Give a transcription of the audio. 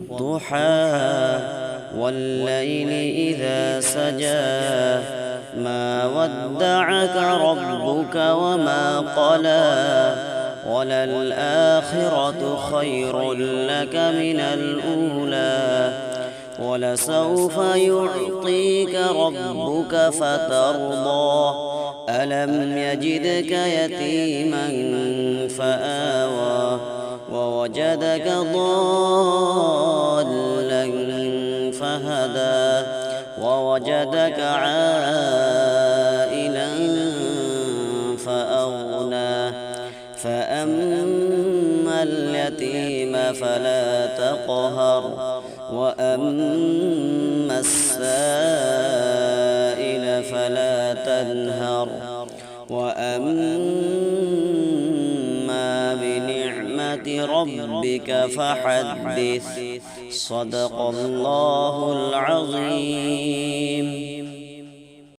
والضحى والليل إذا سجى ما ودعك ربك وما قلى وللآخرة خير لك من الأولى ولسوف يعطيك ربك فترضى ألم يجدك يتيما فآوى ووجدك ضالا فهدى ووجدك عائلا فأغنى فأما اليتيم فلا تقهر وأما السائل فلا تنهر وأما بنعمة ربك فحدث صدق الله العظيم.